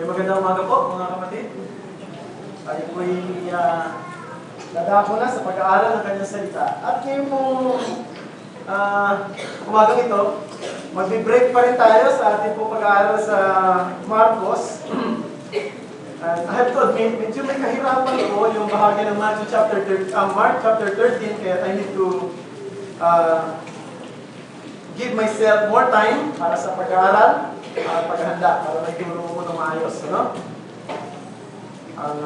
Magandang umaga po mga kapatid. Tayo po'y dadako na sa pag-aaral ng kanyang salita. At ngayon pong umagang ito, magbe-break pa rin tayo sa ating pong pag-aaral sa Marcos. And I have to admit, medyo may kahirapan ko yung bahagi ng Mark chapter 13, kaya I need to give myself more time para sa pag-aaral at paghanda para magturo mo ng maayos, no? Ang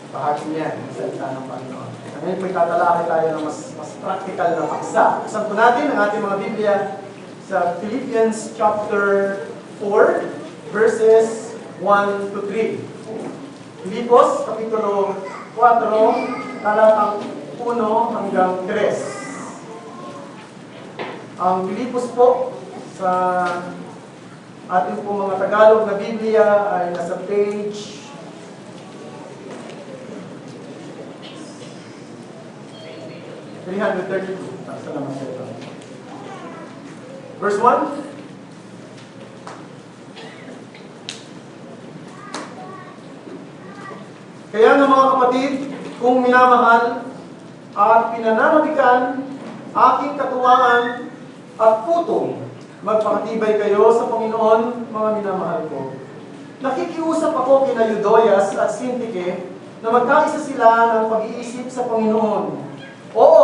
bahagi niya ng salita ng Panginoon. Ngayon po tatalakay tayo ng mas practical na paksa. Buksan po natin ang ating mga Biblia sa Philippians chapter 4 verses 1 to 3. Filipos, kapitulo 4, talatang 1 hanggang 3. Ang Filipos po sa ating po mga Tagalog na Biblia ay nasa page 332. Salamat sa ito. Verse 1. Kaya nga mga kapatid, kung minamahal at pinananabikan aking katuwaan at putong, magpakatibay kayo sa Panginoon, mga minamahal ko. Nakikiusap ako kina Euodias at Syntyche na magkaisa sila ng pag-iisip sa Panginoon. Oo,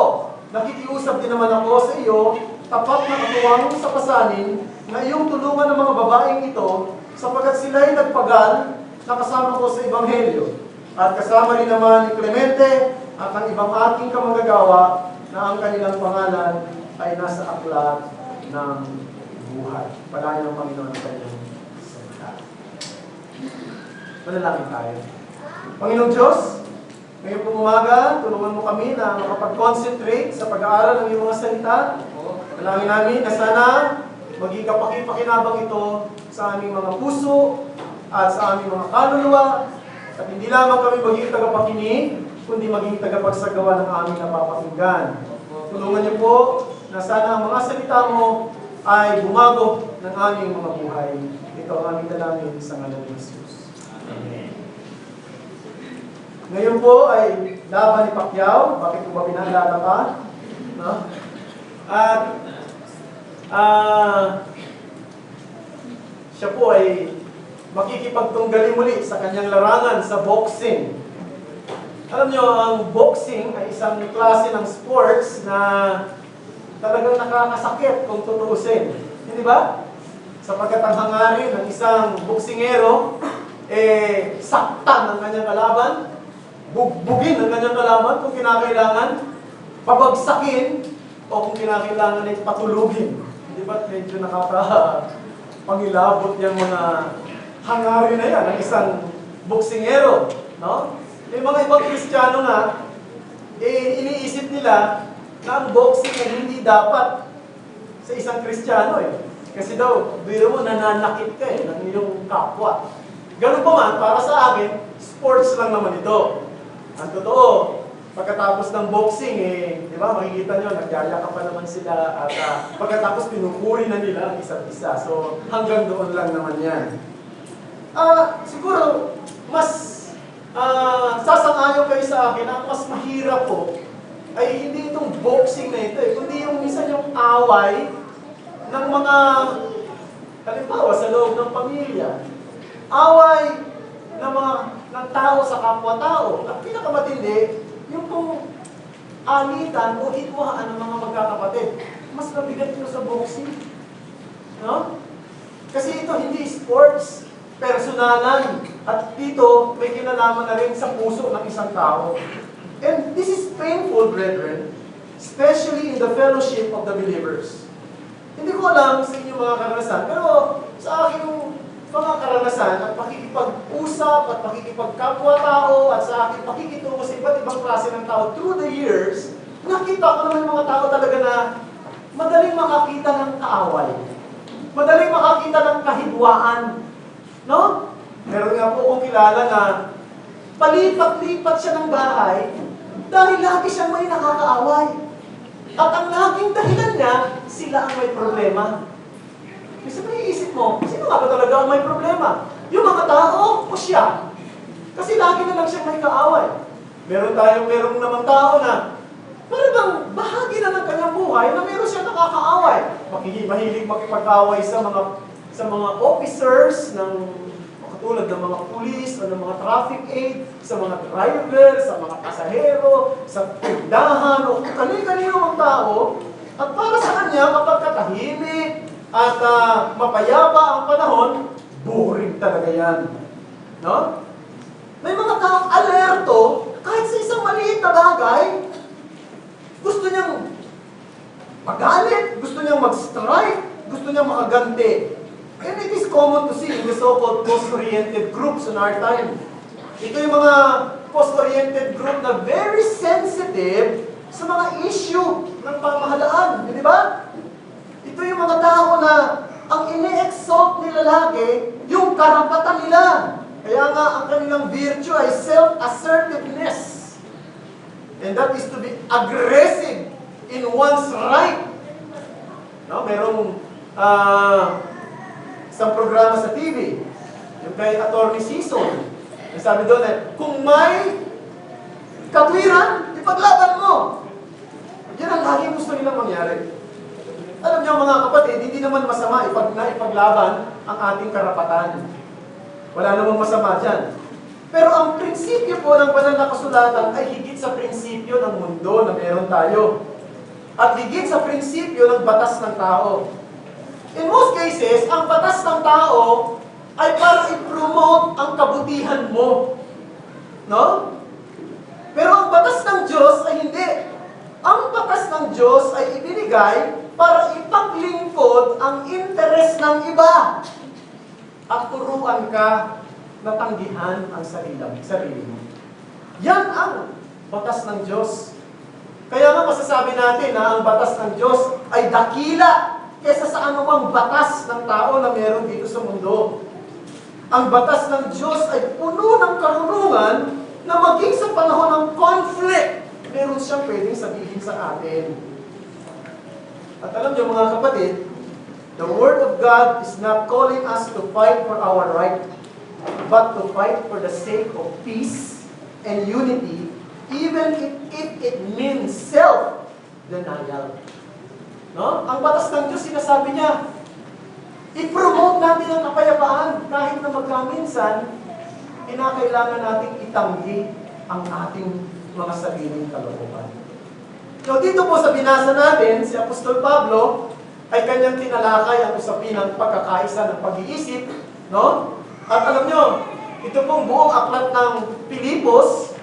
nakikiusap din naman ako sa iyo, tapat na katuwang sa pasanin, na iyong tulungan ng mga babaeng ito, sapagkat sila'y nagpagal na kasama ko sa Ebanghelyo. At kasama rin naman ni Clemente at ang ibang ating kamagagawa na ang kanilang pangalan ay nasa aklat ng buhay. Palayan ng Panginoon ang kanyang salita. Manalangin tayo. Panginoong Diyos, ngayon pong umaga, tulungan mo kami na makapag-concentrate sa pag-aaral ng iyong mga salita. Manalangin namin na sana maging kapaki-pakinabang ito sa aming mga puso at sa aming mga kaluluwa. At hindi lamang kami maging tagapakinig, kundi maging tagapagsagawa ng aming napapakinggan. Tulungan niyo po na sana ang mga salita mo ay bumago ng aming mga buhay. Ito ang aming dalangin sa ngalan ni Jesus. Amen. Ngayon po ay laban ni Pacquiao. Bakit po ba pinaalala ka? No? At siya po ay makikipagtunggali muli sa kanyang larangan sa boxing. Alam nyo, ang boxing ay isang klase ng sports na talagang nakakasakit kung tutuusin. Hindi ba? Sapagkat ang hangarin ng isang boksingero, saktan ng kanyang kalaban, bugbugin ng kanyang kalaban kung kinakailangan, pabagsakin, o kung kinakailangan ay patulugin. Hindi ba? Medyo nakapangilabot yung mga hangarin na yan ng isang boksingero. No? May mga ibang Kristiyano nga, iniisip nila na ang boxing ay hindi dapat sa isang Kristiyano Kasi daw, biro mo, nananakit ka ng iyong kapwa. Ganun pa man, para sa akin, sports lang naman ito. Ang totoo, pagkatapos ng boxing, di ba, makikita nyo, nagyayaka pa naman sila at pagkatapos pinupuri na nila ang isa't isa. So, hanggang doon lang naman yan. Siguro, mas sasang-ayon kayo sa akin na mas mahirap po ay hindi itong boxing na ito kundi yung minsan yung away ng mga halimbawa sa loob ng pamilya. Away ng tao sa kapwa-tao. At pinakamatindi, yung pong alitan o hitwaan ng mga magkakapatid. Mas mabigat ito sa boxing. No? Kasi ito hindi sports, personalan. At dito, may kinalaman na rin sa puso ng isang tao. And this is painful, brethren, especially in the fellowship of the believers. Hindi ko alam sa inyong mga karanasan, pero sa aking mga karanasan at pakikipag-usap at pakikipagkapwa-tao at sa aking pakikitungo sa iba't ibang klase ng tao through the years, nakita ko naman mga tao talaga na madaling makakita ng kaaway. Madaling makakita ng kahidwaan. No? Meron nga po kong kilala na palipat-lipat siya ng bahay dahil lagi siyang may nakakaaway. At ang laging dahilan niya, sila ang may problema. Kasi may iisip mo, sino nga ba talaga ang may problema? Yung mga tao o siya? Kasi lagi na lang siyang may kaaway. Merong namang tao na parang bahagi na ng kanyang buhay na meron siyang nakakaaway. Mahilig makipag-away sa mga officers ng katulad ng mga pulis o ng mga traffic aid, sa mga driver, sa mga pasahero, sa tindahan o kanino-kanino ang tao. At para sa kanya, kapag katahimik at mapayapa ang panahon, boring talaga yan. No? May mga taong alerto, kahit sa isang maliit na bagay, gusto niyang magalit, gusto niyang mag-strike, gusto niyang makaganti. And it is common to see in the so-called post-oriented groups in our time. Ito yung mga post-oriented group na very sensitive sa mga issue ng pamahalaan. Di ba? Ito yung mga tao na ang ini-exalt nila lagi yung karapatan nila. Kaya nga ang kanilang virtue ay self-assertiveness. And that is to be aggressive in one's right. No, merong isang programa sa TV, yung kay Attorney Season. Sabi doon kung may katwiran, ipaglaban mo. Yan ang lagi gusto nilang mangyari. Alam niyo mga kapatid, hindi naman masama ipaglaban ang ating karapatan. Wala namang masama dyan. Pero ang prinsipyo po ng banal na kasulatan ay higit sa prinsipyo ng mundo na meron tayo. At higit sa prinsipyo ng batas ng tao. In most cases, ang batas ng tao ay para i-promote ang kabutihan mo. No? Pero ang batas ng Diyos ay hindi. Ang batas ng Diyos ay ibinigay para ipaglingkod ang interes ng iba. At turuan ka na tanggihan ang sarili mo. Yan ang batas ng Diyos. Kaya nga masasabi natin na ang batas ng Diyos ay dakila kesa sa anumang batas ng tao na meron dito sa mundo. Ang batas ng Diyos ay puno ng karunungan na maging sa panahon ng conflict, meron siyang pwedeng sabihin sa atin. At alam niyo mga kapatid, the Word of God is not calling us to fight for our right, but to fight for the sake of peace and unity, even if it means self-denial. No? Ang batas ng Diyos, sinasabi niya, i-promote natin ang kapayapaan kahit na magkaminsan, kinakailangan nating itanggi ang ating mga sariling kalooban. So dito po sa binasa natin, si Apostol Pablo ay kanyang tinalakay ang usapin ng pagkakaisa ng pag-iisip. No? At alam nyo, ito pong buong aklat ng Pilipos,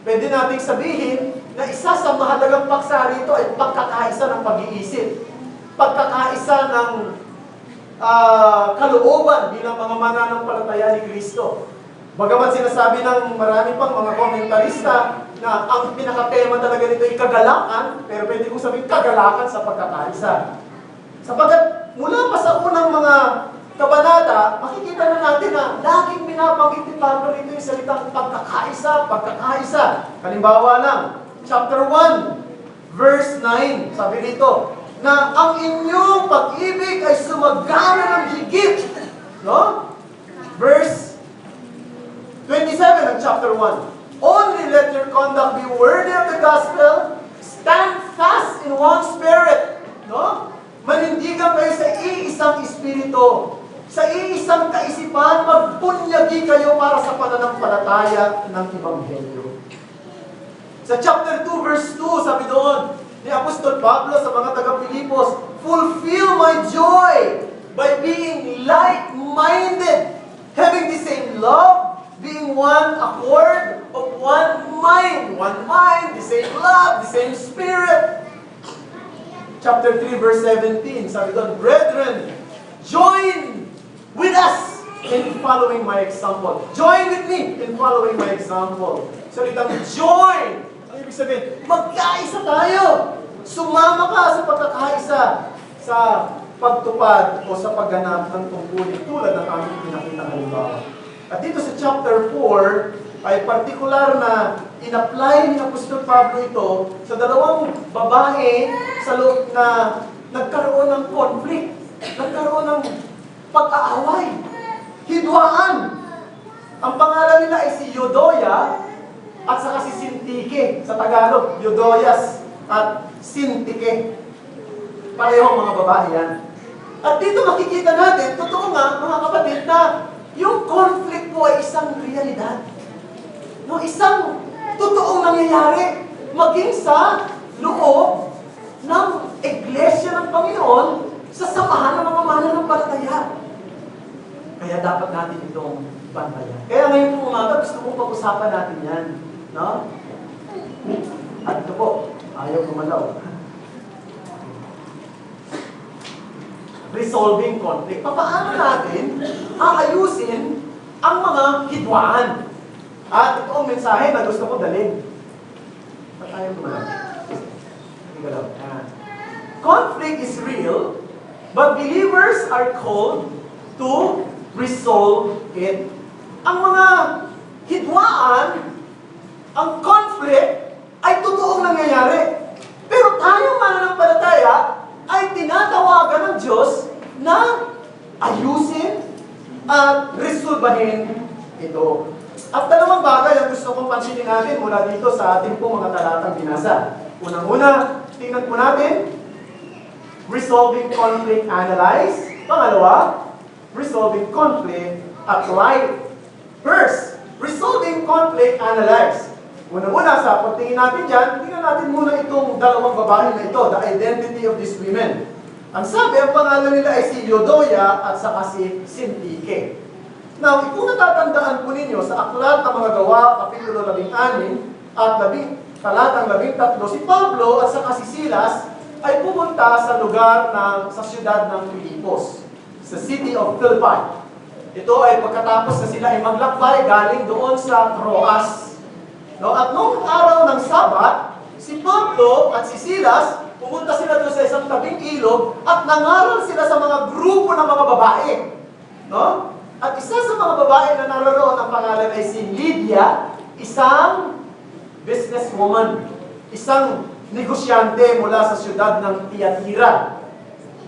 pwede nating sabihin na isa sa mahalagang paksa rito ay pagkakaisa ng pag-iisip. Pagkakaisa ng kalooban bilang mga mananampalataya ni Kristo. Bagamat sinasabi ng marami pang mga komentarista na ang pinakatema talaga nito ay kagalakan, pero pwede kong sabihin kagalakan sa pagkakaisa. Sapagkat mula pa sa unang mga kabanata, makikita na natin na laging binabanggit ni Pablo rito yung salitang pagkakaisa, pagkakaisa. Halimbawa lang, chapter 1, verse 9, sabi dito, na ang inyong pag-ibig ay sumagana ng higit. No? Verse 27 ng chapter 1. Only let your conduct be worthy of the gospel, stand fast in one spirit. No? Manindigan kayo sa iisang espiritu, sa iisang kaisipan, magpunyagi kayo para sa pananampalataya ng Ebanghelyo. Sa chapter 2, verse 2, sabi doon ni Apostol Pablo sa mga taga-Pilipos, fulfill my joy by being like-minded, having the same love, being one accord, of one mind, the same love, the same spirit. Chapter 3, verse 17, sabi doon, brethren, join with us in following my example. Join with me in following my example. Salitang join. Ang ibig sabihin, magkaisa tayo. Sumama ka sa pagkakaisa sa pagtupad o sa pagganap ng tungkulin tulad ng aming pinakita halimbawa. At dito sa chapter 4 ay partikular na in-apply ni Apostol Pablo ito sa dalawang babae sa loob na nagkaroon ng conflict, nagkaroon ng pag-aaway. hidwaan. Ang pangalan nila ay si Euodia at saka si Sintike. Sa Tagalog, Eudorias at Sintike. Parehong mga babae yan. At dito makikita natin, totoo nga mga kapatid, na yung conflict po ay isang realidad. No, isang totoong nangyayari maging sa loob ng Iglesia ng Panginoon sa samahan ng mga mananampalataya. Kaya dapat natin itong bantayan. Kaya ngayon po umaga, gusto kong pag-usapan natin yan. No? At ito po, ayaw gumalaw. Resolving conflict. Paano natin aayusin ang mga hidwaan? At ito ang mensahe na gusto ko dalhin. Ba't ayaw gumalaw? Hindi galaw. Conflict is real, but believers are called to resolve it. Ang mga hidwaan, ang conflict, ay totoong nangyayari. Pero tayong mananampalataya ay tinatawagan ng Diyos na ayusin at resolbahin ito. At dalawang bagay ang gusto kong pansinin natin mula dito sa ating pong mga talatang binasa. Unang-una, tingnan po natin, resolving conflict, analyze. Pangalawa, resolving conflict, apply. First, resolving conflict, analyze. Una-una, sa pagtingin natin dyan, tingnan natin muna itong dalawang babae na ito, the identity of these women. Ang sabi, ang pangalan nila ay si Euodia at saka si Sintike. Now, kung natatandaan po ninyo sa Aklat ng Mga Gawa, Kapitulo 16 at talatang 13, si Pablo at saka si Silas ay pumunta sa lugar sa siyudad ng Filipos, sa city of Philippi. Ito ay pagkatapos na sila ay maglakbay galing doon sa Troas. No? At noong araw ng Sabat, si Pablo at si Silas, pumunta sila doon sa isang tabing ilog at nangaral sila sa mga grupo ng mga babae. No? At isa sa mga babae na naroon, ang pangalan ay si Lydia, isang businesswoman, isang negosyante mula sa siyudad ng Tiatira.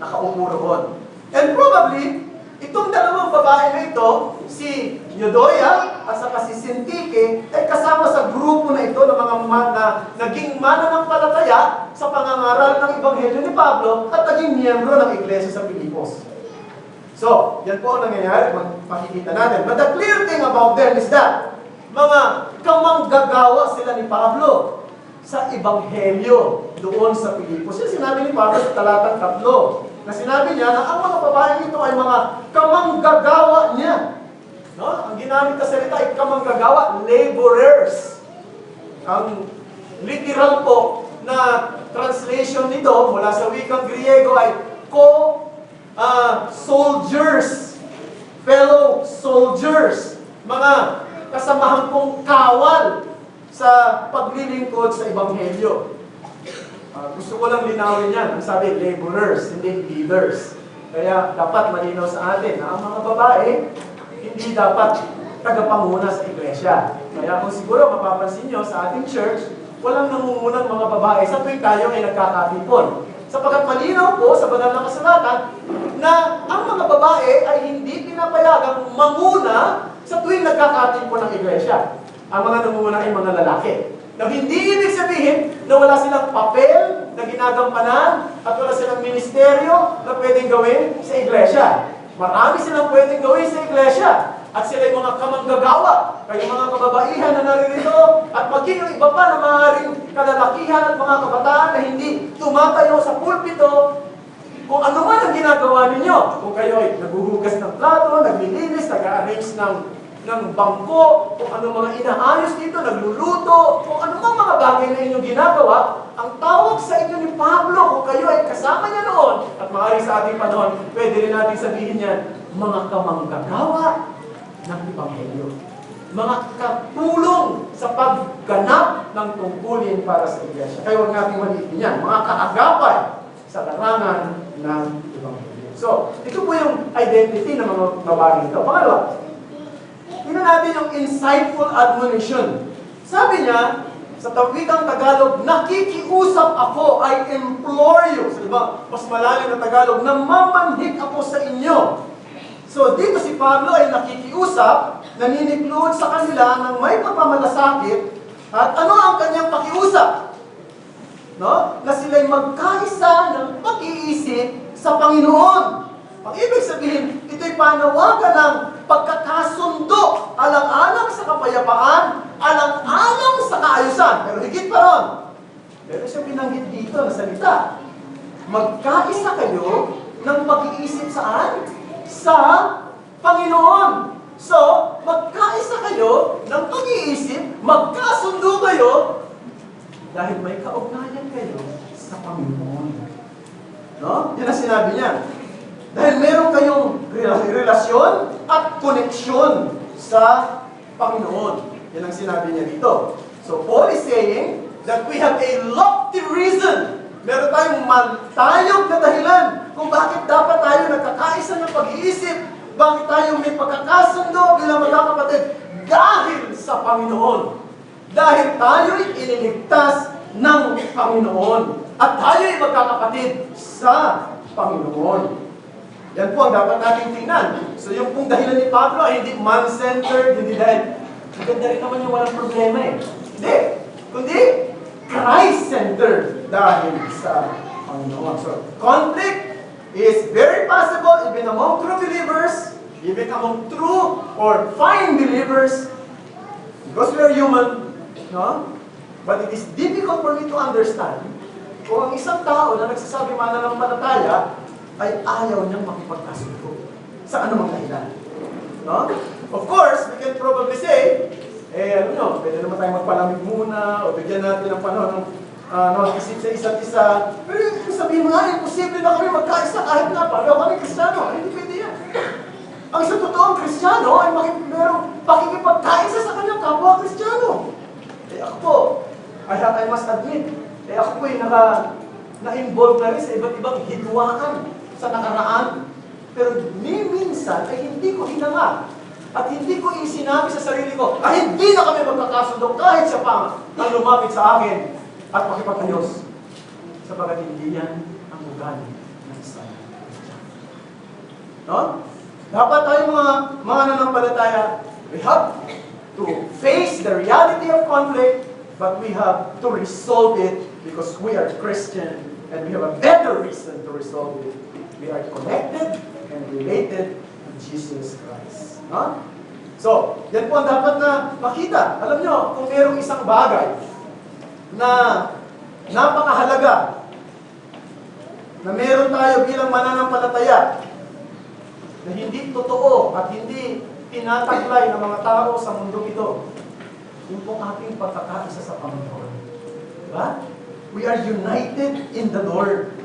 Nakaupo roon. And probably, itong dalawang babae na ito, si Euodia at saka si Sintike, ay kasama sa grupo na ito ng mga naging mananampalataya sa pangangaral ng Ebanghelyo ni Pablo at naging miyembro ng Iglesia sa Filipos. So, yan po ang nangyayari, makikita natin. But the clear thing about them is that mga kamanggagawa sila ni Pablo sa Ebanghelyo doon sa Filipos. Yan sinabi ni Pablo sa talatang 3, na sinabi niya na ang mga babae ito ay mga kamanggagawa niya. No? Ang ginamit na salita ay kamanggagawa, laborers. Ang literal po na translation nito mula sa wikang Griego ay soldiers, fellow soldiers, mga kasamahan pong kawal sa paglilingkod sa Ebanghelyo. Gusto ko lang linawin yan. Ang sabi, laborers, hindi leaders. Kaya dapat malinaw sa atin na ang mga babae hindi dapat tagapanguna sa iglesia. Kaya kung siguro mapapansin nyo sa ating church, walang nangungunang mga babae sa tuwing tayo ay nagkakatipon. Sapagkat malinaw po sa banal na kasulatan na ang mga babae ay hindi pinapayagang manguna sa tuwing nagkakatipon ng iglesia. Ang mga nangunguna ay mga lalaki. Na hindi ibig sabihin na wala silang papel na ginagampanan at wala silang ministeryo na pwedeng gawin sa iglesia. Marami silang pwedeng gawin sa iglesia. At sila yung mga kamanggagawa, kayo mga kababaihan na naririto, at maging yung iba pa na maaaring kalalakihan at mga kabataan na hindi tumatayo sa pulpito, kung ano man ang ginagawa ninyo. Kung kayo ay naghuhugas ng plato, naglilinis, nag-arrange ng bangko, kung ano mga inaayos dito, nagluluto, kung ano mga bagay na inyong ginagawa, ang tawag sa inyo ni Pablo, kung kayo ay kasama niya noon, at maaaring sa ating panahon, pwede rin natin sabihin niyan, mga kamanggagawa ng Ebanghelyo. Mga katulong sa pagganap ng tungkulin para sa iglesia. Kaya huwag natin maliitin yan. Mga kaagapay sa larangan ng Ebanghelyo. So, ito po yung identity ng mga babae ito. Pangalawa, tingnan natin yung insightful admonition. Sabi niya, sa wikang Tagalog, nakikiusap ako, I implore you. So, diba, mas malalim na Tagalog, namamanhik ako sa inyo. So dito si Pablo ay nakikiusap, naninikluhod sa kanila ng may pagmamalasakit, at ano ang kanyang pakiusap? No? Na sila'y magkaisa ng pag-iisip sa Panginoon. Ang ibig sabihin, ito'y panawagan ng pagkakasundo, alang-alang sa kapayapaan, alang-alang sa kaayusan. Pero higit pa ron, meron siya binanggit dito na salita. Magkaisa kayo ng pag-iisip saan? Sa Panginoon. So, magkaisa kayo ng pag-iisip, magkasundo kayo, dahil may kaugnayan kayo sa Panginoon. No? Yan ang sinabi niya. Dahil meron kayong relasyon at koneksyon sa Panginoon. Yan ang sinabi niya dito. So, Paul is saying that we have a lofty reason. Meron tayong matayog na dahilan kung bakit dapat tayo nagkakaisa ng pag-iisip, bakit tayo may pagkakasundo bilang magkakapatid. Dahil sa Panginoon. Dahil tayo'y iniligtas ng Panginoon. At tayo'y magkakapatid sa Panginoon. Yan po ang dapat natin tingnan. So yung pong dahilan ni Pablo ay hindi man-centered, hindi dahil maganda rin naman yung walang problema eh. Hindi. Kundi Christ-centered dahil sa Panginoon. So conflict is very possible even among true believers, even among true or fine believers, because we are human, no? But it is difficult for me to understand kung ang isang tao na nagsasabi mananampalataya ay ayaw niyang makipagkasundo sa anumang dahilan. No? Of course, we can probably say, pwede naman tayong magpalamig muna, o bigyan natin ng panahon ng isip sa isa't isa. Pero yung sabihin mo nga, imposible na kami magkaisa kahit na pareho kami Kristiyano. Hindi pwede yan. Ang isang totoong Kristiyano ay merong pakikipagkaisa sa kanyang kapwa Kristiyano. Ako po, I must admit, ako po ay na-involve na rin sa iba't ibang hidwaan sa nakaraan. Pero minsan ay hindi ko hinanga at hindi ko isinabi sa sarili ko, hindi na kami magkakasundo kahit siya pa ang lumapit sa akin at makipagkayos. Sabagat hindi yan ang ugali ng isang Kristiyano. No? Dapat tayong mga nanampalataya, we have to face the reality of conflict, but we have to resolve it because we are Christian and we have a better reason to resolve it. We are connected and related to Jesus Christ. No? So, yan po ang dapat na makita. Alam nyo, kung mayroong isang bagay na napakahalaga na meron tayo bilang mananampalataya na hindi totoo at hindi tinataglay ng mga tao sa mundo ito, yung pong ating pagkakaisa sa Panginoon. Diba? We are united in the Lord.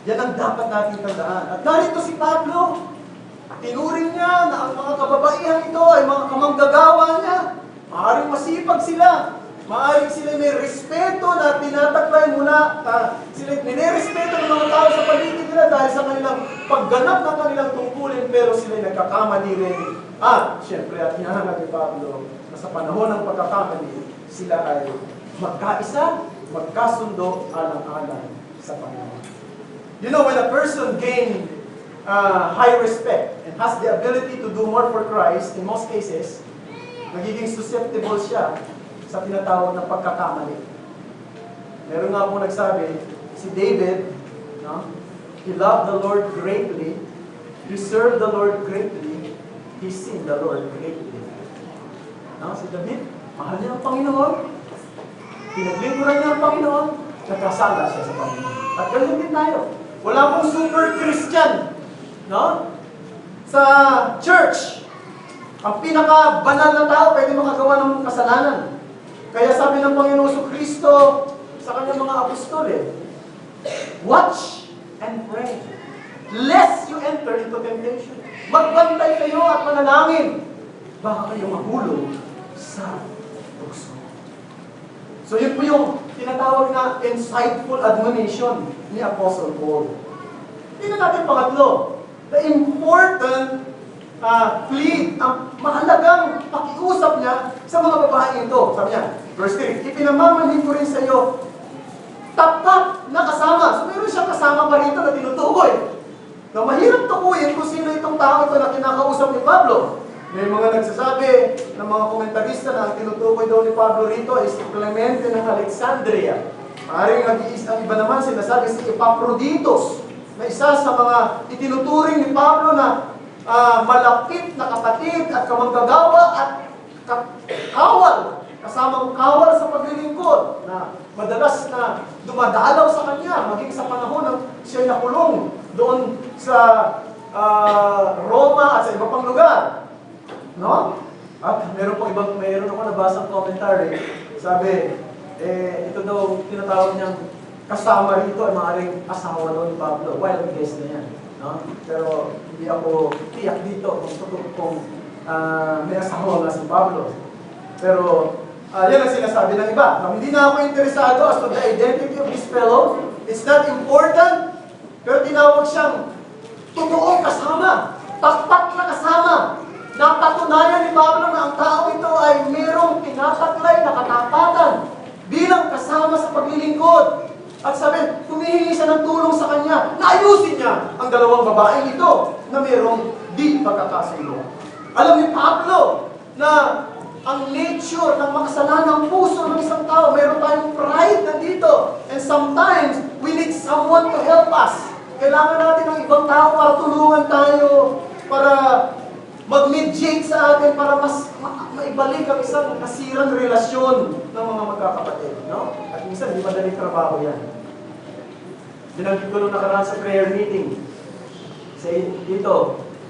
Yan ang dapat natin tandaan. At narito si Pablo, tinuring niya na ang mga kababaihan ito ay mga kamanggagawa niya. Maaaring masipag sila. Maaaring sila may respeto na tinataglay mula. Sila nire-respeto ng mga tao sa paligid nila dahil sa kanilang pagganap ng kanilang tungkulin, pero sila nagkakamali rin. At siyempre, at hinahanap ni Pablo na sa panahon ng pagkakamali, sila ay magkaisa, magkasundo, alang-alang sa Panginoon. You know, when a person gains high respect and has the ability to do more for Christ, in most cases, nagiging susceptible siya sa tinatawag na pagkakamali. Meron nga po nagsabi, si David, no? He loved the Lord greatly, he served the Lord greatly, he sinned the Lord greatly. No? Si David, mahal niya ang Panginoon, pinaglingkuran niya ang Panginoon, nagkasala siya sa Panginoon. At ganun din tayo. Wala pong super Christian, no? Sa church, ang pinaka-banal na tao pwede makagawa ng kasalanan. Kaya sabi ng Panginoon Kristo sa kanyang mga apostol, watch and pray, lest you enter into temptation. Magbantay kayo at manalangin, baka kayo mahulog sa tukso. So yun po yung tinatawag na insightful admonition ni Apostle Paul. Tingnan natin pangatlo, the important plea, ang mahalagang pakiusap niya sa mga babae ito. Sabi niya, verse 3, ipinamamanin ko rin sa iyo tapat na kasama. So meron siyang kasama pa rito na tinutukoy. Na mahirap tukuyin kung sino itong tao ito na kinakausap ni Pablo. May mga nagsasabi ng mga komentarista na ang tinutukoy daw ni Pablo rito ay si Clemente ng Alexandria. Maaaring ang iba naman sinasabi si Epaphroditus, na isa sa mga itinuturing ni Pablo na malapit na kapatid at kamanggagawa at kawal, kasamang kawal sa paglilingkod, na madalas na dumadalaw sa kanya, maging sa panahon ng siya'y nakulong doon sa Roma at sa iba pang lugar. No? At meron ako nabasang commentary, sabi, ito daw tinatawag niyang kasama rito ay maaaring asawa daw ni Pablo. Wild guess na yan. No? Pero hindi ako tiyak dito kung may asawa nga si Pablo. Pero yan ang sinasabi ng iba. Hindi na ako interesado as to the identity of this fellow. It's not important. Pero tinawag siyang totoong kasama. Takpat na kasama. Napatunayan ni Pablo na ang tao ito ay mayroong tinataklay na katapatan bilang kasama sa paglilingkod. At sabi, humihingi siya ng tulong sa kanya na ayusin niya ang dalawang babaeng ito na mayroong di pagkakasundo. Alam ni Pablo na ang nature ng makasalanang puso ng isang tao, mayroon tayong pride na dito. And sometimes, we need someone to help us. Kailangan natin ng ibang tao para tulungan tayo, para mag-mediate sa atin, para mas maibalik ang isang nasirang relasyon ng mga magkakapatid. No? At minsan, di madaling trabaho yan. Binanggit ko nung nakaraan sa prayer meeting. Dito,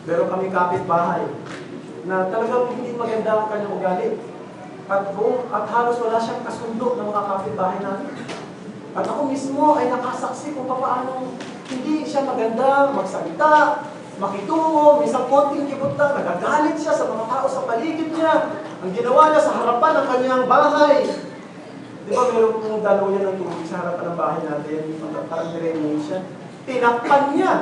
meron kami kapitbahay na talagang hindi maganda ang kanyang ugali. At halos wala siyang kasundo ng mga kapitbahay namin. At ako mismo ay nakasaksi kung paano hindi siya maganda magsalita, makitungo, minsan konting kibot lang, nagagalit siya sa mga tao sa paligid niya. Ang ginawa niya sa harapan ng kanyang bahay. Di ba meron pong dalaw niya ng tubig sa harapan ng bahay natin, parang drainage siya. Tinakpan niya.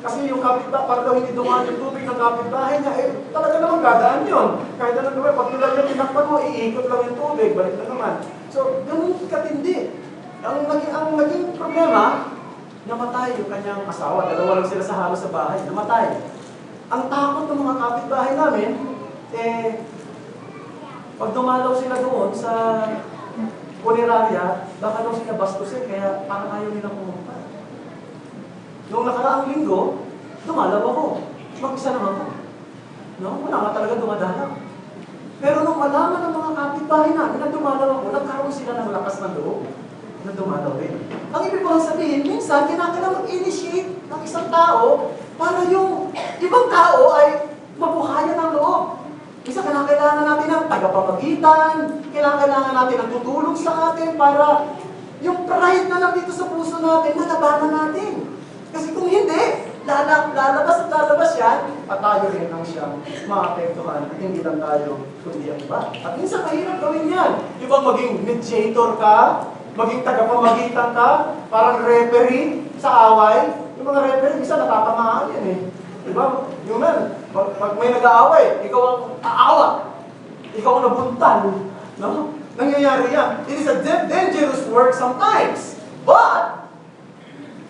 Kasi yung kapitbahay, para daw hindi dumaan yung tubig ng kapitbahay niya, talaga naman gadaan yun. Kahit anong gawin, pag nila niya tinakpan mo, iikot lang yung tubig, balik na naman. So, ganun katindi. Ang naging problema, namatay yung kanyang asawa. Dalawa lang sila sa halos sa bahay. Namatay. Ang takot ng mga kapitbahay namin, pag dumalaw sila doon sa punerarya, baka daw sila bastusin, kaya parang ayaw nilang pumunta. Noong nakaraang linggo, dumalaw ako. Mag-isa lang ako. No? Wala nga talaga dumadalaw. Pero nung malaman ng mga kapitbahay namin na dumalaw ako, nagkaroon sila ng lakas ng loob na dumalaw rin. Ang ibig ko sabihin, minsan, kinakailangan mag-initiate ng isang tao para yung ibang tao ay mabuhayan ng loob. Minsan, kailangan natin ng tagapamagitan, kailangan natin ng tutulong sa atin para yung pride na lang dito sa puso natin, nalabanan natin. Kasi kung hindi, lalabas at lalabas yan, at tayo rin ang siyang maapektuhan. At hindi lang tayo, kundi ang iba. At minsan, mahirap gawin yan. Di ba maging mediator ka, maging tagapamagitan ka, parang referee sa away. Yung mga referee, minsan natatamaan yan eh. Di ba? Yung pag may nag-aaway, ikaw ang aawa. Ikaw ang nabuntan. No? Nangyayari yan. It is a dangerous work sometimes. But,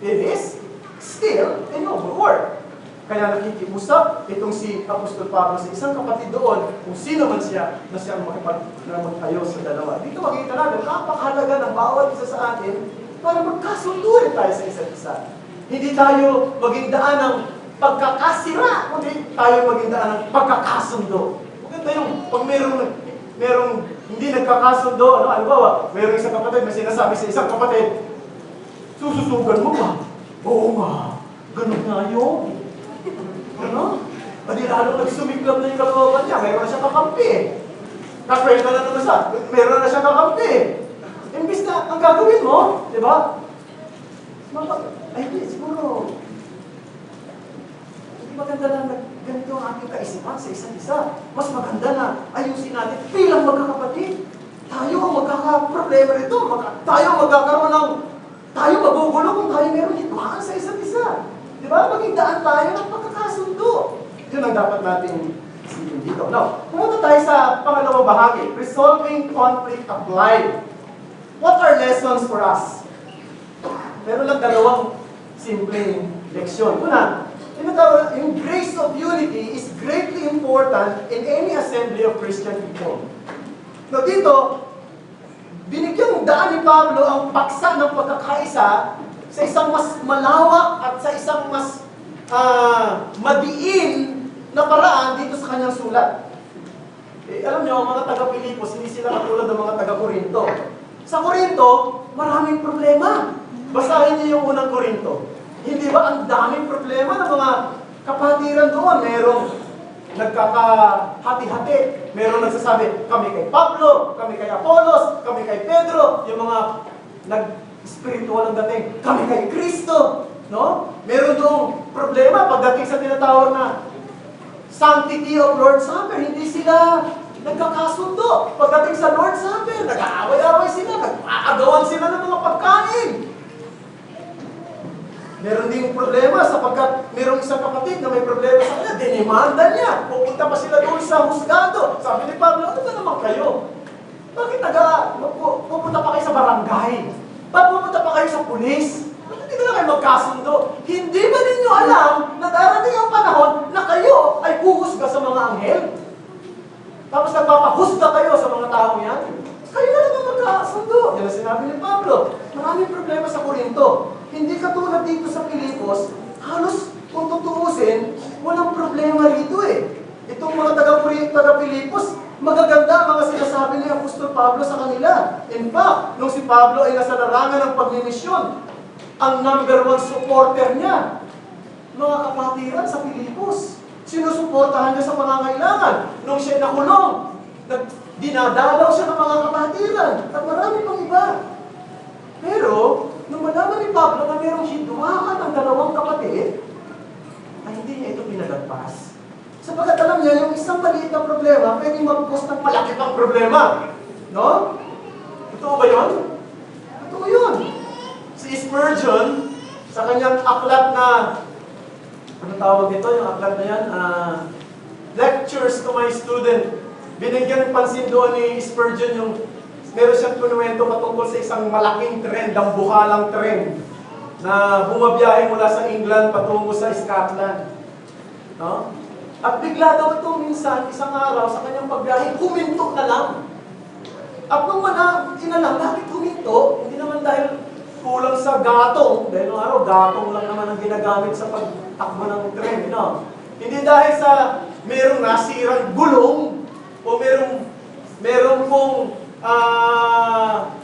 it is still a noble work. Kaya nakikiusap itong si Apostol Pablo sa isang kapatid doon, kung sino man siya na siyang mag-ayos sa dalawa. Dito makikita natin, napakahalaga ng bawat isa sa atin para magkasundo rin tayo sa isa't isa. Hindi tayo maging daan ng pagkakasira, kundi tayo maging daan ng pagkakasundo. Maganda yung pag merong hindi nagkakasundo, halimbawa, merong isang kapatid, may sinasabi sa isang kapatid, sususugan mo ba? Oo nga, ganun nga yun. Ano? Pati lalo nagsumiklab na yung kalooban niya, mayroon na siyang kakampi. Kakwenta na naman siya, mayroon na siyang kakampi. Imbis na, ang gagawin mo, di ba? Ay, siguro, hindi maganda na ganito ang ating kaisipan sa isa't isa. Mas maganda na ayusin natin bilang magkakapatid. Tayo ang magkakaproblema nito. Tayo magugulo kung tayo meron hitmaan sa isa't isa. Di ba? Maging daan tayo ng pagkakasundo. Yun ang dapat natin isipin dito. Now, pumunta tayo sa pangalawang bahagi. Resolving conflict applied. What are lessons for us? Meron lang dalawang simpleng leksyon. Una, tinatawag, yung grace of unity is greatly important in any assembly of Christian people. Now dito, binigyang daan ni Pablo ang paksa ng pagkakaisa sa isang mas malawak at sa isang mas madiin na paraan dito sa kanyang sulat. Alam nyo, mga taga-Pilipos, hindi sila katulad ng mga taga-Korinto. Sa Korinto, maraming problema. Basahin niyo yung unang Korinto. Hindi ba ang daming problema ng mga kapatiran doon? Merong nagkakahati-hati. Merong nagsasabi, kami kay Pablo, kami kay Apolos, kami kay Pedro. Yung mga nag-spiritual ang dating, kami kay Kristo. No? Meron doong problema pagdating sa tinatawag na sanctity of Lord's Supper. Hindi sila nagkakasundo. Pagdating sa Lord's Supper, nag-aaway-aaway sila, nag-aagawan sila ng mga pagkain. Meron ding problema sapagkat merong isang kapatid na may problema sa kanya, dinimanda niya. Pupunta pa sila doon sa husgado. Sabi ni Pablo, ano ba naman kayo? Bakit pupunta pa kayo sa barangay? Bakit pupunta pa kayo sa pulis? Bakit hindi na kayo magkasundo? Hindi ba ninyo alam na darating ang panahon na kayo ay huhusga sa mga anghel? Tapos nagpapahusga kayo sa mga tao yan? Kayo na lang magkasundo. Yan ang sinabi ni Pablo. Maraming problema sa Korinto. Hindi katulad dito sa Pilipos, halos kung tutuusin, walang problema rito eh. Itong mga taga-Pilipos, magaganda mga sinasabi ni Apostol Pablo sa kanila. In fact, nung si Pablo ay nasa larangan ng pagmimisyon, ang number 1 supporter niya, mga kapatiran sa Pilipos. Sinusuportahan niya sa pangangailangan. Nung siya nakulong, dinadalaw siya ng mga kapatiran at marami pang iba. Pero, nung malaman ni Pablo na mayroong hidwaan ang dalawang kapatid, ay hindi niya ito pinalagpas. Sapagat alam niya, yung isang maliit na problema, pwedeng mag-cause ng malaki pang problema. No? Totoo ba yun? Totoo yun. Si Spurgeon, sa kanyang aklat na, ano tawag dito, yung aklat na yan? Lectures to my student. Binigyan ng pansin doon ni Spurgeon yung meron siyang kinuwento patungkol sa isang malaking tren, dambuhalang tren, na bumabiyahe mula sa England patungo sa Scotland. No? At bigla daw ito minsan, isang araw, sa kanyang pagbiyahe, huminto na lang. At nung inalam, bakit huminto? Hindi naman dahil kulang sa gatong, dahil nung araw, gatong lang naman ang ginagamit sa pagtakbo ng tren. No? Hindi dahil sa merong nasirang gulong, o merong pong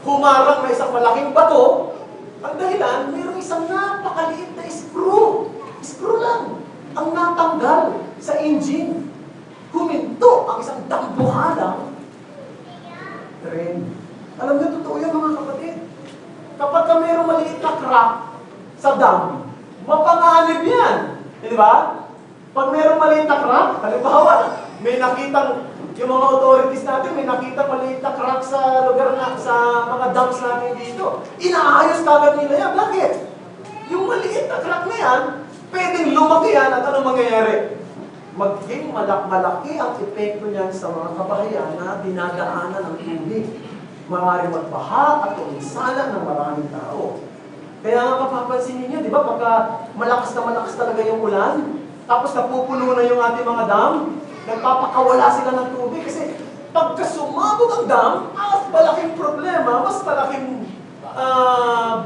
humarang na isang malaking bato. Ang dahilan, mayroong isang napakaliit na screw. Screw lang. Ang natanggal sa engine. Huminto ang isang dambuhalang tren. Alam niyo, totoo yan mga kapatid. Kapag ka mayroong maliit na crack sa dam, mapanganib yan. Di ba? Pag mayroong maliit na crack, halimbawa, may nakitang yung mga authorities natin, may nakita maliit na crack sa lugar na, sa mga dams natin dito. Inaayos kagad nila yan. Bakit? Yung maliit na crack na yan, pwedeng lumaki yan at ano mangyayari? Maging malaki ang epekto niyan sa mga kabahayan na dinadaanan ng tubig. Maaaring magbaha at umisalan ng maraming tao. Kaya nga mapapansin ninyo, di ba, pagka malakas talaga yung ulan, tapos napupuno na yung ating mga dam, nagpapakawala sila ng tubig kasi pagka sumabog ang dam, mas malaking problema, mas malaking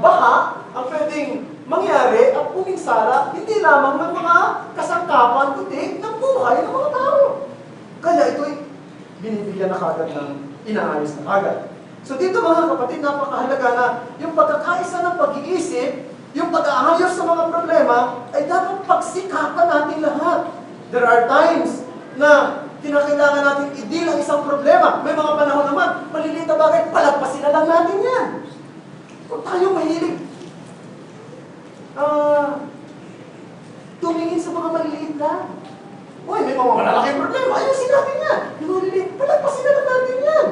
baha ang pwedeng mangyari at puminsala hindi lamang ng mga kasangkapan kundi ng buhay ng mga tao. Kaya ito'y binibigyan na kagad ng inaayos na kagad. So dito mga kapatid, napakahalaga na yung pagkakaisa ng pag-iisip, yung pag-aayos sa mga problema, ay dapat pagsikapan natin lahat. There are times na kinakailangan natin i-deal ang isang problema. May mga panahon naman, maliliit na bagay, palagpasin na lang natin yan. Kung tayo mahilig, tumingin sa mga maliliit na. Uy, may mga malalaking problema, ayusin natin yan. Yung maliliit, palagpasin na lang natin yan.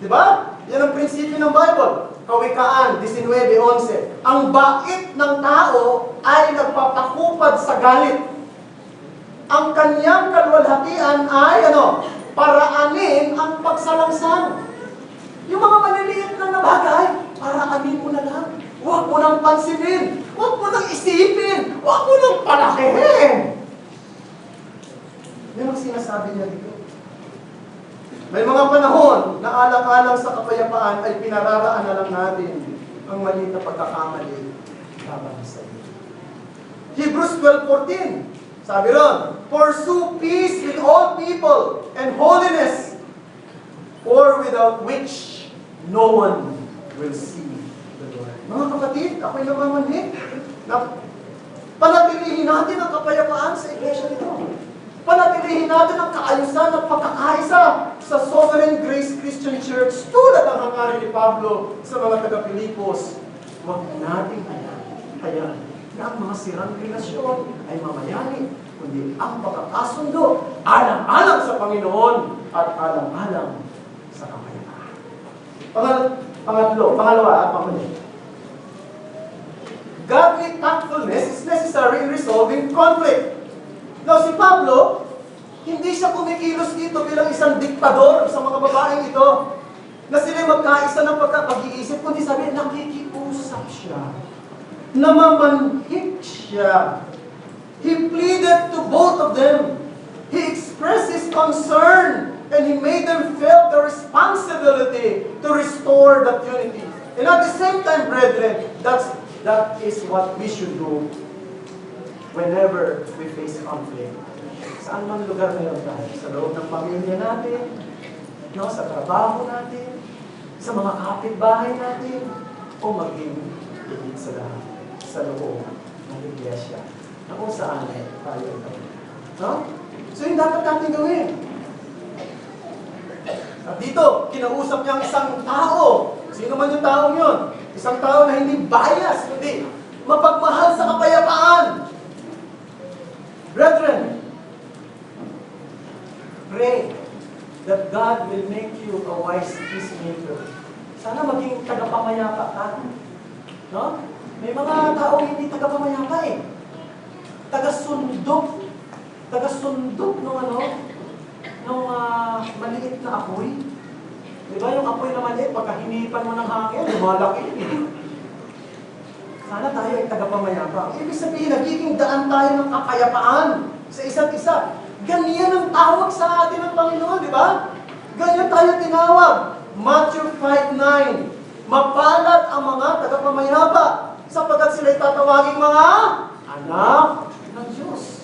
Diba? Yan ang prinsipyo ng Bible. Kawikaan 19:11. Ang bait ng tao ay nagpapakupad sa galit. Ang kanyang kaluwalhatian ay paraanin ang pagsalangsang. Yung mga maliliit lang na bagay, paraanin mo na lang. Huwag mo nang pansinin. Huwag mo nang isipin. Huwag mo nang palakihin. Yan ang sinasabi niya dito. May mga panahon na alang-alang sa kapayapaan ay pinararaan na lang natin ang maliit na pagkakamali laban sa iyo. Hebrews 12:14. Sabi ron, pursue peace with all people and holiness, for without which no one will see the Lord. Mga kapatid, ako'y namamanhik na panatilihin natin ang kapayapaan sa iglesia nito. Panatilihin natin ang kaayusan at pagkakaisa sa Sovereign Grace Christian Church tulad ang hangarin ni Pablo sa mga taga-Pilipos. Huwag natin hayaan na ang mga sirang relasyon ay mamayani, kundi ang pagkakasundo alang-alang sa Panginoon at alang-alang sa kapayapaan. Pangalawa, godly tactfulness is necessary in resolving conflict. Now, si Pablo, hindi siya kumikilos dito bilang isang diktador sa mga babaeng ito na sila magkaisa ng pagkapag-iisip, kundi sabi, nakikiusap siya. Namamanhik siya. He pleaded to both of them. He expressed his concern and he made them feel the responsibility to restore that unity. And at the same time, brethren, that is what we should do whenever we face conflict. Saan man lugar ngayon tayo? Sa loob ng pamilya natin, no, sa trabaho natin, sa mga kapitbahay natin, o maging higit sa lahat, sa loob ng iglesia, na kung saan tayo ito. No? So yun dapat natin gawin. At dito, kinausap niya ang isang tao. Sino man yung taong yun? Isang tao na hindi bias, kundi mapagmahal sa kapayapaan. Brethren, pray that God will make you a wise peacemaker. Sana maging tagapamayapa ka. No? May mga taong hindi tagapamayapa eh. Tagasundok. Tagasundok nung maliit na apoy. Di ba yung apoy na maliit, pagka hinipan mo ng hangin, lumalaki eh. Sana tayo ay tagapamayapa. Ibig sabihin, nagiging daan tayo ng kapayapaan sa isa't isa. Ganyan ang tawag sa atin ng Panginoon, di ba? Ganyan tayo tinawag. Matthew 5:9. Mapalad ang mga tagapamayapa sapagkat sila'y tatawaging mga anak ng Diyos.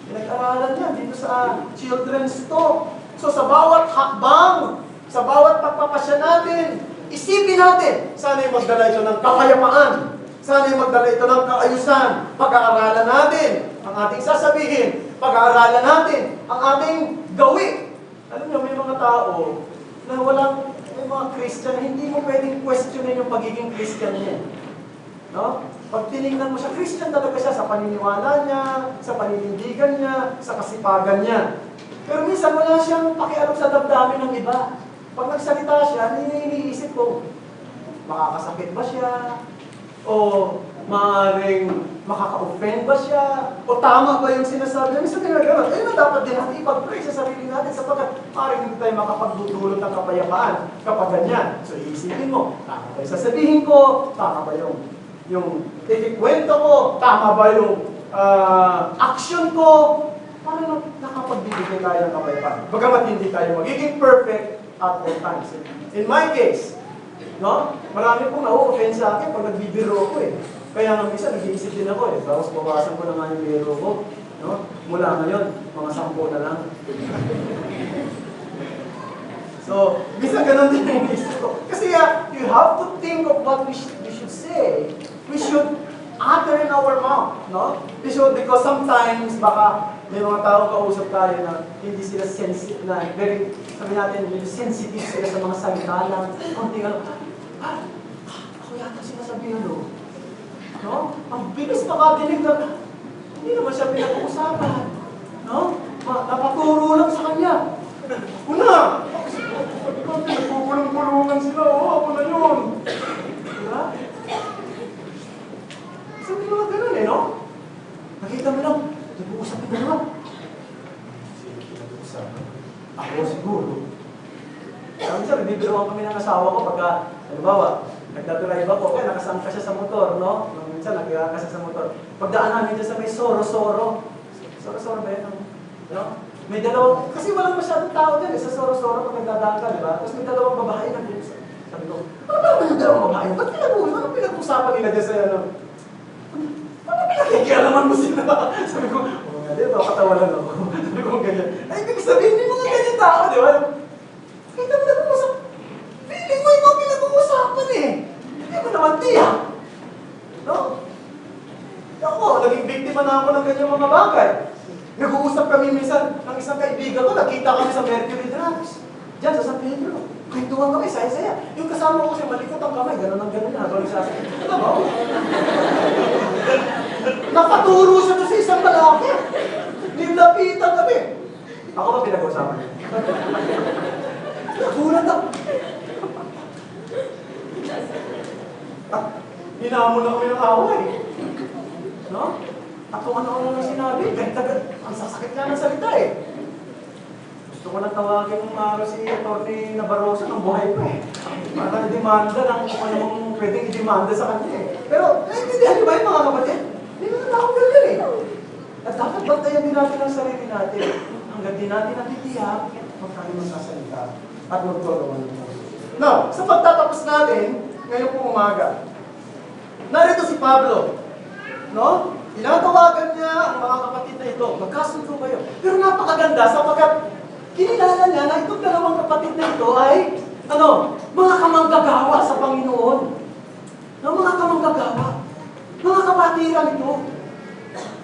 Pinag-aralan yan dito sa children's talk. So sa bawat hakbang, sa bawat pagpapasya natin, isipin natin, sana'y magdala ito ng kapayapaan. Sana'y magdala ito ng kaayusan. Pag-aaralan natin ang ating sasabihin. Pag-aaralan natin ang ating gawin. Alam niyo, may mga tao na may mga Christian na hindi mo pwedeng questionin yung pagiging Christian niya. No? Pag tinignan mo siya, Christian talaga siya sa paniniwala niya, sa paninindigan niya, sa kasipagan niya. Pero minsan wala siyang pakialam sa damdamin ng iba. Pag nagsalita siya, iniisip ko, makakasakit ba siya? O maaaring makaka-offend ba siya? O tama ba yung sinasabi niya? Minsan ginagawa. Ayun na dapat din natin ipag-pray sa sarili natin sapagkat maaaring hindi tayo makapagdudulot ng kapayapaan kapag ganyan. So iisipin mo, tama ba yung sasabihin ko? Tama ba yung ikikwento ko? Tama ba yung action ko? Paano nakapagbibigay tayo ng kapayapaan? Bagamat hindi tayo magiging perfect at all times. In my case, no? Marami pong na-offend sa akin pag nagbibiro ko eh. Kaya nga minsan nag-iisip din ako eh. Tapos bawasan ko na nga yung biro ko. No? Mula ngayon, mga 10 na lang. So, minsan ganun din yung isip ko. Kasi you have to think of what we should say. We should utter in our mouth. No? Because sometimes baka may mga tao kausap tayo na hindi sila sensitive na very, sabi natin, sensitive sila sa mga salita lang. Konting ako yata sinasabihin do. No? Ang bilis makadinig na, hindi naman siya pinag-uusapan. No? Napaturo lang sa kanya. Una! Nagpupulong-pulungan sila. Ako na yun. Diba? Sabi mga ganun eh, no? Nakita mo lang, nag-uusap yung dalawa. Sige, nag-uusap. Ako siguro. Kaya minsan, nagbibiruan kami ng asawa ko pagka, halimbawa, Nagdadrive ako, kaya nakasangka siya sa motor, no? Nung minsan, nagkaka siya sa motor. Pagdaan namin dyan sa may Soro-Soro. Soro-Soro ba yan? No? May dalawang, kasi walang masyadong tao dyan, sa Soro-Soro pag nagdadaan ka, di ba? Tapos may dalawang babae na dyan. Sabi ko, ano ba yung dalawang babae? Ba't pinag-usapan nila dyan sa ano? Ano pinag-ialaman mo sila? Sabi ko, oh nga, dito, katawalan ako. Sabi ko, ganyan. Ay, ibig sabihin, may mga ganyan tao, di ba? Kita mo nag-uusap. Feeling mo ikaw pinag-uusapan eh. Hindi mo naman tiyak. No? Ako, naging biktima na ako ng ganyang mga bagay. Nag-uusap kami minsan ng isang kaibigan ko, nakita kami sa Mercury Drugs. Diyan sa San Pedro. Kwentuhan kami, saya-saya. Yung kasama ko kasi malikot ang kamay, gano'n ang gano'n na, habang sasakit. Ano ba? Nakaturo siya doon sa isang lalaki. Nilapitan kami. Ako ba pinag-usapan niya? Nagulat ako. Hinamon na kami ng away. No? At kung ano nang sinabi, ang sasakit nga ng salita eh. Gusto ko nang tawagin si Atty. Navarroso ng buhay ko eh. Para demanda ng kung anong pwedeng i-demanda sa kanya eh. Pero, naiintindihan niyo ba yung mga kapatid? Hindi mo na ako ganyan eh. At dapat bantayan din natin ang sarili natin. Hanggang din natin natitiyak, huwag tayo magsasalita at magtulungan. Now, sa pagtatapos natin, ngayon pong umaga, narito si Pablo. No? Tinatawagan niya ang mga kapatid na ito. Magkasundo kayo. Pero napakaganda sapagkat kinilala niya na itong dalawang kapatid na ito ay mga kamanggagawa sa Panginoon. No, mga kamanggagawa. Mga kapatiran ito.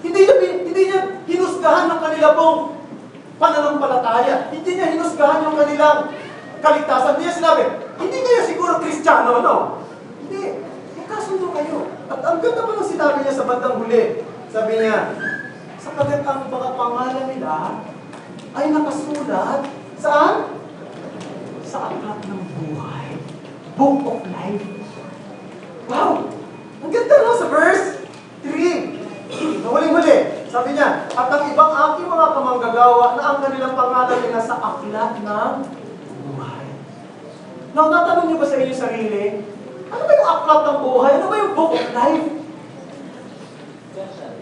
Hindi niya hinusgahan ng kanila pong pananampalataya. Hindi niya hinusgahan yung kanilang kaligtasan. Hindi niya sinabi, hindi kayo siguro Kristiyano, no? Hindi. Magkasundo kayo. At ang ganda pa ng sinabi niya sa bandang huli. Sabi niya, sapagkat ang mga pangalan nila ay nakasulat saan? Sa aklat ng buhay. Book of Life. Wow! Ang ganda no sa verse 3. Nahuling-huli. Sabi niya, at ang ibang aking mga kamanggagawa na ang kanilang pangalan nila sa aklat ng buhay. Now, natanong niyo ba sa inyong sarili, ano ba yung aklat ng buhay? Ano ba yung Book of Life?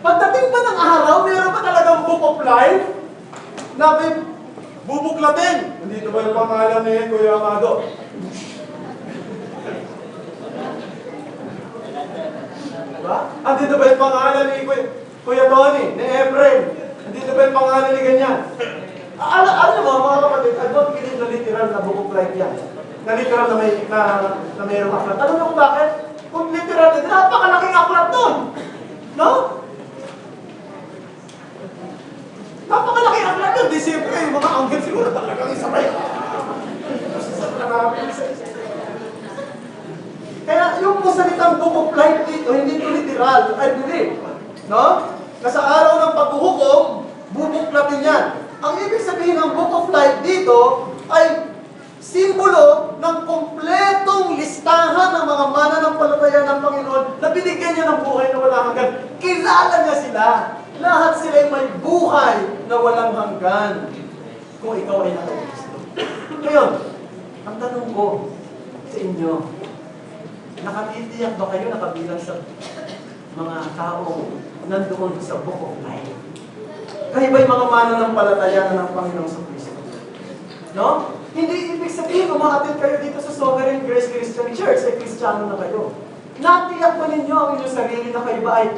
Pagdating ba ng araw, meron ba talagang Book of Life? Na may bubuklatin. Nandito ba yung pangalan ni Kuya Amado? Diba? Andito ba yung pangalan ni Kuya Tony? Ni Efren? Andito ba yung pangalan ni ganyan? Alam mo, mga kapatid, I don't believe na literal na Book of Life yan. Na literal na mayroong aklat. Alam mo kung bakit? Kung literal, napakalaking aklat doon. No? Napakalaking aklat doon. Di siyempre, yung mga anghel siguro talagang isabay. Kaya yung salitang Book of Life dito, hindi ito literal. I believe. No? Na sa araw ng paghuhukom, bubuklatin yan. Ang ibig sabihin ng Book of Life dito ay simbolo ng kompletong listahan ng mga mananampalataya ng Panginoon na binigyan niya ng buhay na walang hanggan. Kilala niya sila. Lahat sila ay may buhay na walang hanggan. Kung ikaw ay nasa Kristo. Ngayon, ang tanong ko sa inyo, nakatitiyak ba kayo nakabilang sa mga taong nandoon sa Book of Life? Kayo ba'y mga mananampalataya ng Panginoon sa Kristo? No? Hindi ibig sabihin, umaatin kayo dito sa Sovereign Grace Christian Church, ay Kristiyano na kayo. Natiyak ba ninyo ang inyong sarili na kayo ba ay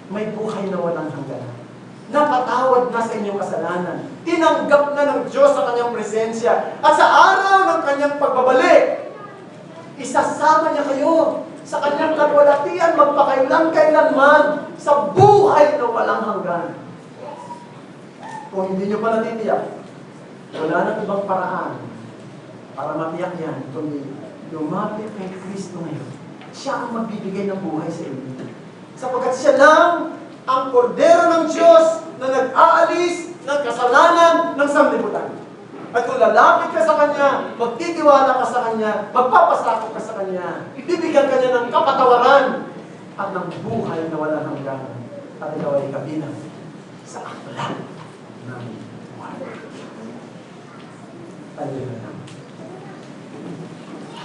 may buhay na walang hanggan? Napatawad na sa inyong kasalanan. Tinanggap na ng Diyos sa kanyang presensya. At sa araw ng kanyang pagbabalik, isasama niya kayo sa kanyang kalwalatian magpakailan-kailanman sa buhay na walang hanggan. Kung hindi nyo pa natitiyak, wala nang ibang paraan para matiyak yan, kundi lumapit kay Kristo ngayon. Siya ang magbibigay ng buhay sa inyo. Sapagkat siya lang ang kordero ng Diyos na nag-aalis ng kasalanan ng sanlibutan. At kung lalapit ka sa Kanya, magtitiwala ka sa Kanya, magpapasakop ka sa Kanya, bibigyan ka niya ng kapatawaran at ng buhay na walang hanggan. At ikaw ay kabilang sa aklat ng buhay. Hallelujah.